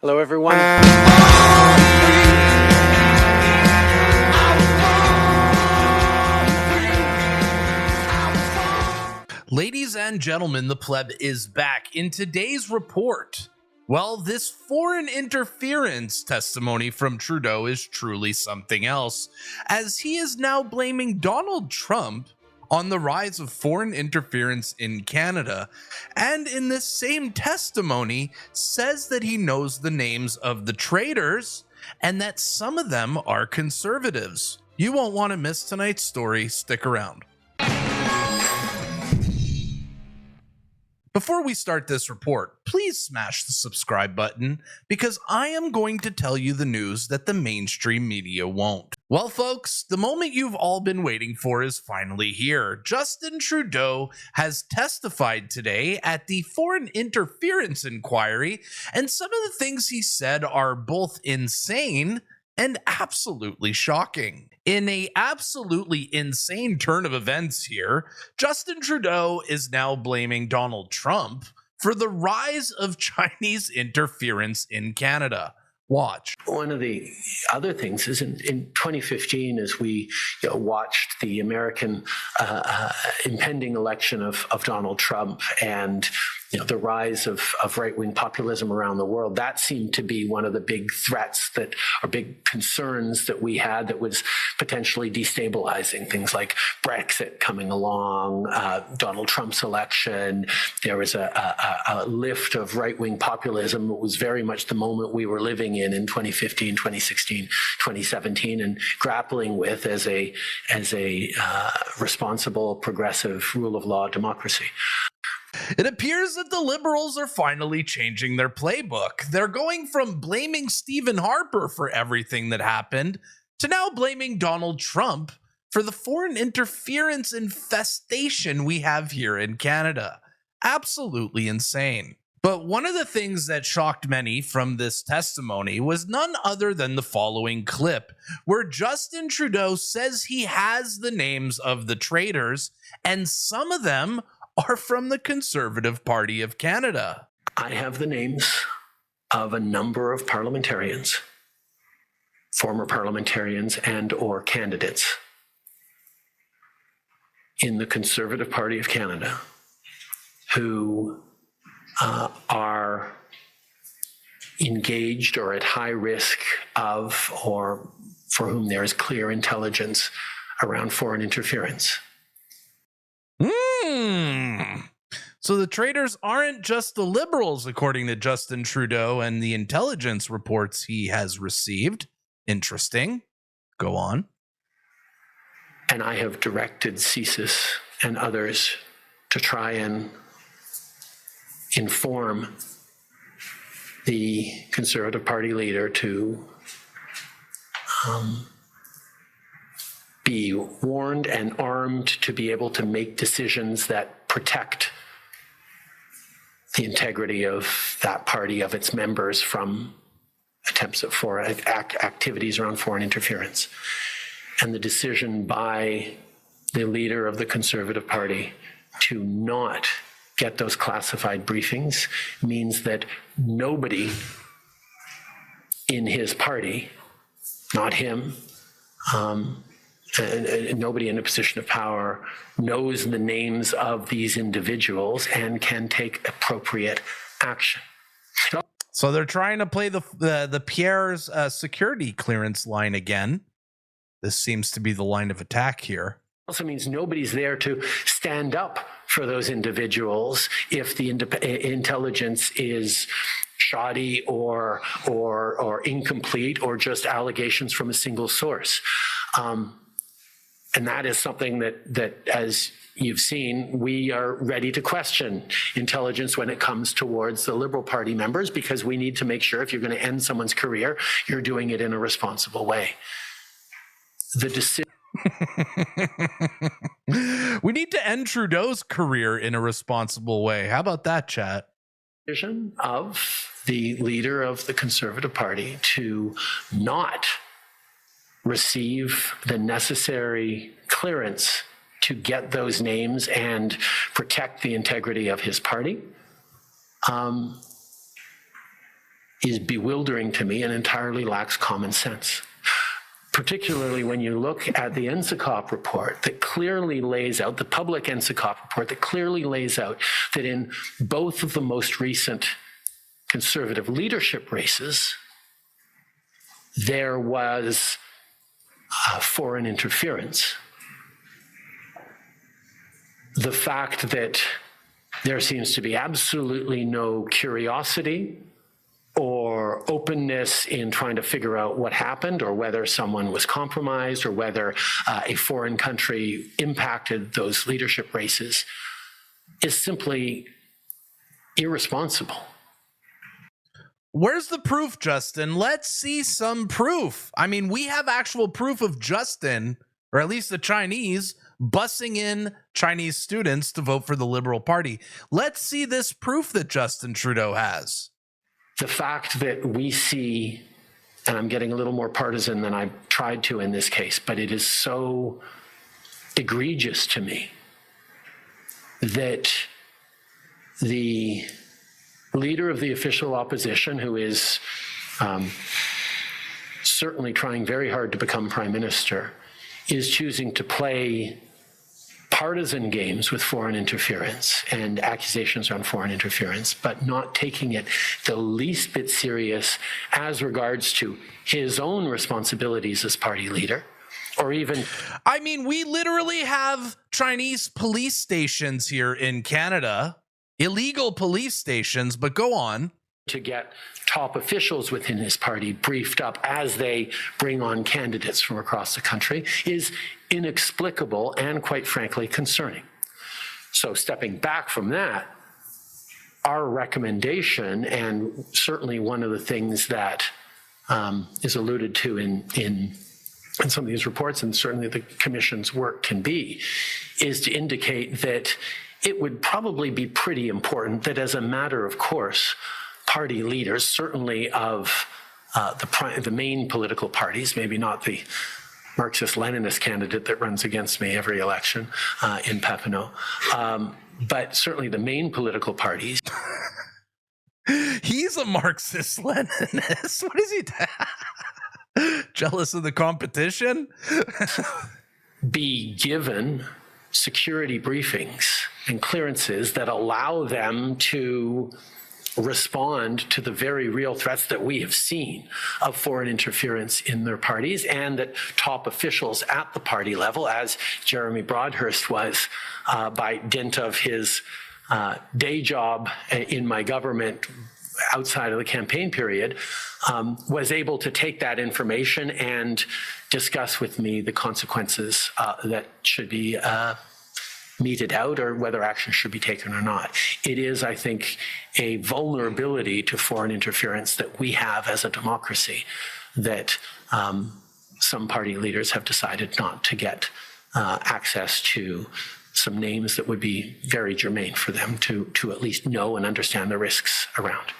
Hello, everyone. Ladies and gentlemen, the Pleb is back. In today's report, well, this foreign interference testimony from Trudeau is truly something else, as he is now blaming Donald Trump on the rise of foreign interference in Canada, and in this same testimony says that he knows the names of the traitors and that some of them are conservatives. You won't want to miss tonight's story. Stick around. Before we start this report, please smash the subscribe button because I am going to tell you the news that the mainstream media won't. Well, folks, the moment you've all been waiting for is finally here. Justin Trudeau has testified today at the Foreign Interference Inquiry, and some of the things he said are both insane and absolutely shocking. In a absolutely insane turn of events here, Justin Trudeau is now blaming Donald Trump for the rise of Chinese interference in Canada. Watch. One of the other things is in 2015, as we watched the American impending election of Donald Trump and the rise of right-wing populism around the world, that seemed to be one of the big threats that, or big concerns that we had that was potentially destabilizing. Things like Brexit coming along, Donald Trump's election. There was a lift of right-wing populism. It was very much the moment we were living in 2015, 2016, 2017, and grappling with as a responsible, progressive, rule of law democracy. It appears that the Liberals are finally changing their playbook. They're going from blaming Stephen Harper for everything that happened to now blaming Donald Trump for the foreign interference infestation we have here in Canada. Absolutely insane. But one of the things that shocked many from this testimony was none other than the following clip, where Justin Trudeau says he has the names of the traitors, and some of them are from the Conservative Party of Canada. I have the names of a number of parliamentarians, former parliamentarians and or candidates in the Conservative Party of Canada who are engaged or at high risk of, or for whom there is clear intelligence around foreign interference. So the traitors aren't just the Liberals, according to Justin Trudeau and the intelligence reports he has received. Interesting. Go on. And I have directed CSIS and others to try and inform the Conservative Party leader to be warned and armed to be able to make decisions that protect the integrity of that party, of its members, from attempts at foreign activities around foreign interference. And the decision by the leader of the Conservative Party to not get those classified briefings means that nobody in his party, not him, and nobody in a position of power knows the names of these individuals and can take appropriate action. So they're trying to play the Pierre's security clearance line again. This seems to be the line of attack here. Also means nobody's there to stand up for those individuals if the intelligence is shoddy or incomplete or just allegations from a single source. And that is something that, as you've seen, we are ready to question intelligence when it comes towards the Liberal Party members, because we need to make sure if you're going to end someone's career, you're doing it in a responsible way. The decision. We need to end Trudeau's career in a responsible way. How about that, chat? Decision of the leader of the Conservative Party to not receive the necessary clearance to get those names and protect the integrity of his party is bewildering to me and entirely lacks common sense. Particularly when you look at the NSICOP report that clearly lays out, the public NSICOP report that clearly lays out that in both of the most recent Conservative leadership races, there was foreign interference. The fact that there seems to be absolutely no curiosity or openness in trying to figure out what happened or whether someone was compromised or whether a foreign country impacted those leadership races is simply irresponsible. Where's the proof, Justin? Let's see some proof. I mean, we have actual proof of Justin, or at least the Chinese, bussing in Chinese students to vote for the Liberal Party. Let's see this proof that Justin Trudeau has. The fact that we see, and I'm getting a little more partisan than I've tried to in this case, but it is so egregious to me that the leader of the official opposition, who is certainly trying very hard to become prime minister, is choosing to play partisan games with foreign interference and accusations on foreign interference, but not taking it the least bit serious as regards to his own responsibilities as party leader, or even... I mean, we literally have Chinese police stations here in Canada, illegal police stations, but go on. To get top officials within his party briefed up as they bring on candidates from across the country is inexplicable and, quite frankly, concerning. So stepping back from that, our recommendation, and certainly one of the things that is alluded to in some of these reports, and certainly the Commission's work can be, is to indicate that it would probably be pretty important that, as a matter of course, party leaders, certainly of the main political parties, maybe not the Marxist-Leninist candidate that runs against me every election in Papineau, but certainly the main political parties. He's a Marxist-Leninist. What is he? Jealous of the competition? Be given security briefings and clearances that allow them to respond to the very real threats that we have seen of foreign interference in their parties, and that top officials at the party level, as Jeremy Broadhurst was by dint of his day job in my government outside of the campaign period, was able to take that information and discuss with me the consequences that should be meted out, or whether action should be taken or not. It is, I think, a vulnerability to foreign interference that we have as a democracy that some party leaders have decided not to get access to some names that would be very germane for them to at least know and understand the risks around.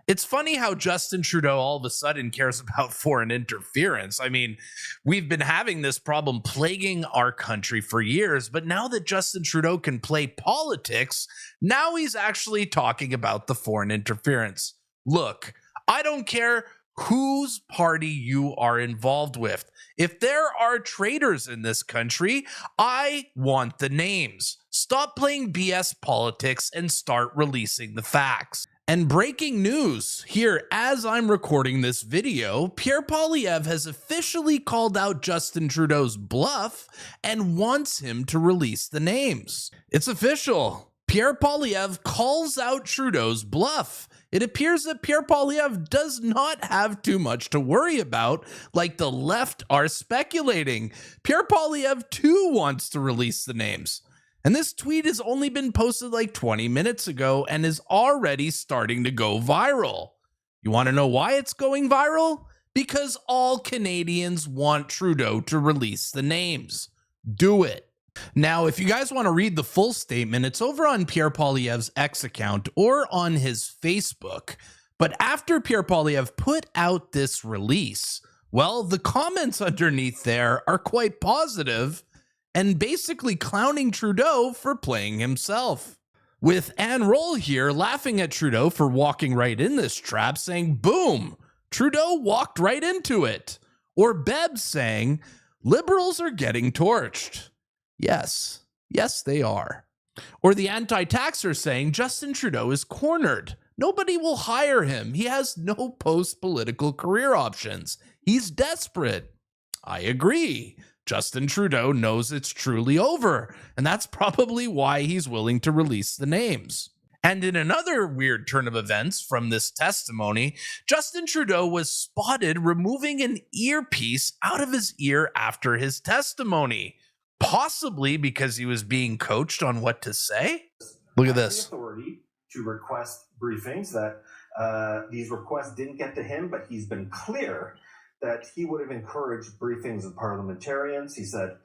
It's funny how Justin Trudeau all of a sudden cares about foreign interference. I mean, we've been having this problem plaguing our country for years, but now that Justin Trudeau can play politics, now he's actually talking about the foreign interference. Look, I don't care whose party you are involved with. If there are traitors in this country, I want the names. Stop playing BS politics and start releasing the facts. And breaking news here as I'm recording this video, Pierre Poilievre has officially called out Justin Trudeau's bluff and wants him to release the names. It's official. Pierre Poilievre calls out Trudeau's bluff. It appears that Pierre Poilievre does not have too much to worry about, like the left are speculating. Pierre Poilievre too wants to release the names. And this tweet has only been posted like 20 minutes ago and is already starting to go viral. You want to know why it's going viral? Because all Canadians want Trudeau to release the names. Do it. Now, if you guys want to read the full statement, it's over on Pierre Poilievre's X account or on his Facebook. But after Pierre Poilievre put out this release, well, the comments underneath there are quite positive and basically clowning Trudeau for playing himself. With Ann Roll here laughing at Trudeau for walking right in this trap, saying, boom, Trudeau walked right into it. Or Beb saying, liberals are getting torched. Yes, they are. Or the anti-taxer saying, Justin Trudeau is cornered. Nobody will hire him. He has no post-political career options. He's desperate. I agree. Justin Trudeau knows it's truly over, and that's probably why he's willing to release the names. And in another weird turn of events from this testimony, Justin Trudeau was spotted removing an earpiece out of his ear after his testimony, possibly because he was being coached on what to say. Look at this. Authority to request briefings that these requests didn't get to him, but he's been clear that he would have encouraged briefings of parliamentarians. He said,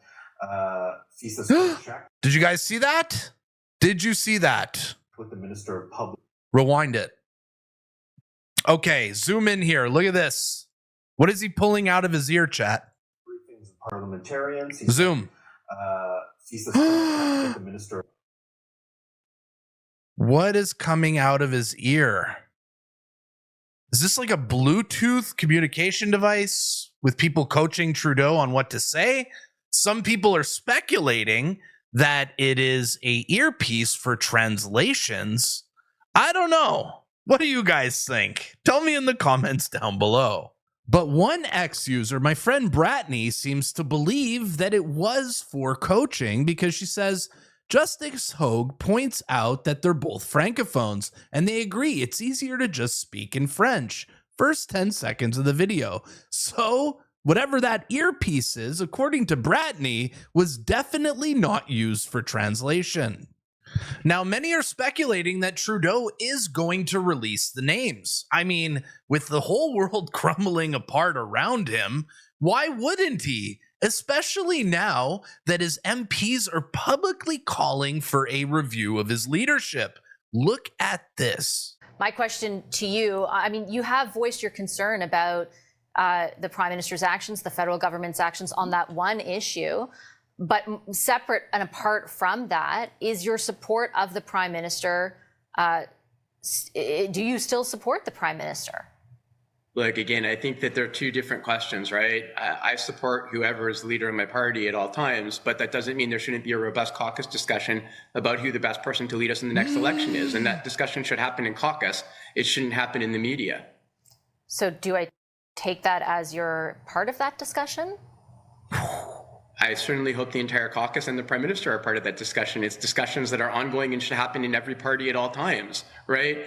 check Did you guys see that? Did you see that? with the Minister of Public. Rewind it. Okay, zoom in here. Look at this. What is he pulling out of his ear, chat? Briefings of parliamentarians. Zoom. Check with the Minister. What is coming out of his ear? Is this like a Bluetooth communication device with people coaching Trudeau on what to say? Some people are speculating that it is a earpiece for translations. I don't know. What do you guys think? Tell me in the comments down below. But one X user, my friend Bratney, seems to believe that it was for coaching because she says, Justice Hogue points out that they're both francophones, and they agree it's easier to just speak in French. First 10 seconds of the video. So, whatever that earpiece is, according to Bratney, was definitely not used for translation. Now, many are speculating that Trudeau is going to release the names. I mean, with the whole world crumbling apart around him, why wouldn't he? Especially now that his MPs are publicly calling for a review of his leadership. Look at this. My question to you, I mean, you have voiced your concern about the Prime Minister's actions, the federal government's actions on that one issue. But separate and apart from that, is your support of the Prime Minister, do you still support the Prime Minister? Look, again, I think that there are two different questions, right? I support whoever is the leader of my party at all times, but that doesn't mean there shouldn't be a robust caucus discussion about who the best person to lead us in the next election is. And that discussion should happen in caucus. It shouldn't happen in the media. So do I take that as you're part of that discussion? I certainly hope the entire caucus and the Prime Minister are part of that discussion. It's discussions that are ongoing and should happen in every party at all times, right?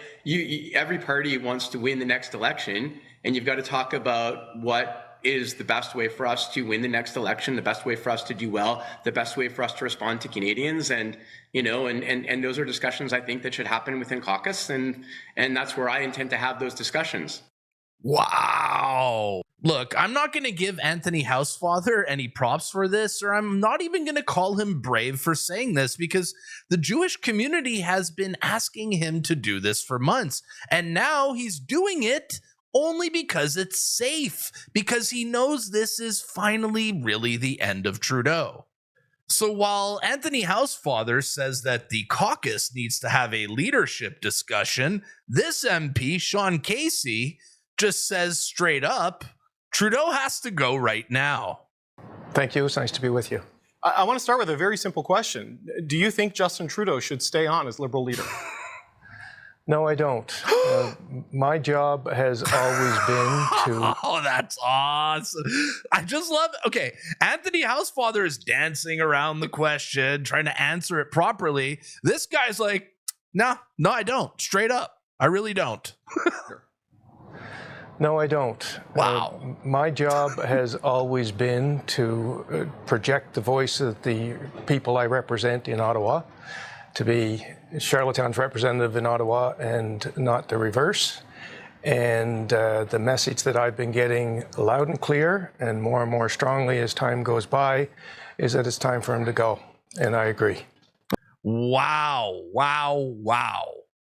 Every party wants to win the next election, and you've got to talk about what is the best way for us to win the next election, the best way for us to do well, the best way for us to respond to Canadians. And, you know, and those are discussions I think that should happen within caucus. And that's where I intend to have those discussions. Wow. Look, I'm not going to give Anthony Housefather any props for this, or I'm not even going to call him brave for saying this, because the Jewish community has been asking him to do this for months. And now he's doing it only because it's safe, because he knows this is finally really the end of Trudeau. So while Anthony Housefather says that the caucus needs to have a leadership discussion, this MP, Sean Casey, just says straight up, Trudeau has to go right now. Thank you. It's nice to be with you. I want to start with a very simple question. Do you think Justin Trudeau should stay on as Liberal leader? No, I don't. My job has always been to... Oh, that's awesome. I just love it. Okay, Anthony Housefather is dancing around the question, trying to answer it properly. This guy's like, no, I don't. Straight up. I really don't. No, I don't. Wow. My job has always been to project the voice of the people I represent in Ottawa, to be Charlottetown's representative in Ottawa and not the reverse. And the message that I've been getting loud and clear and more strongly as time goes by is that it's time for him to go. And I agree. Wow.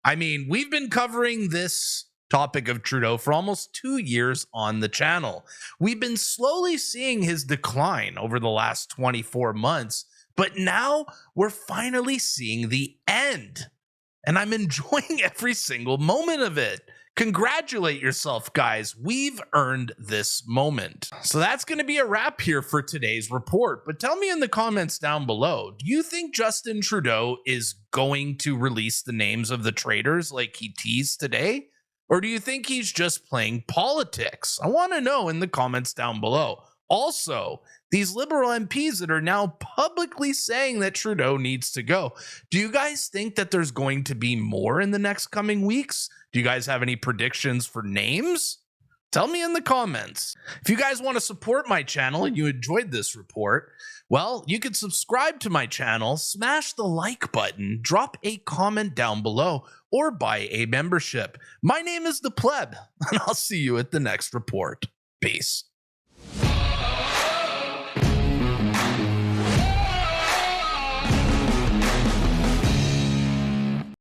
I mean, we've been covering this topic of Trudeau for almost 2 years on the channel. We've been slowly seeing his decline over the last 24 months, but now we're finally seeing the end. and I'm enjoying every single moment of it. Congratulate yourself, guys. We've earned this moment. So that's going to be a wrap here for today's report. But tell me in the comments down below, do you think Justin Trudeau is going to release the names of the traitors like he teased today? Or do you think he's just playing politics? I want to know in the comments down below. Also, these Liberal MPs that are now publicly saying that Trudeau needs to go, do you guys think that there's going to be more in the next coming weeks? Do you guys have any predictions for names? Tell me in the comments. If you guys want to support my channel and you enjoyed this report, well, you can subscribe to my channel, smash the like button, drop a comment down below, or buy a membership. My name is the Pleb, and I'll see you at the next report. Peace.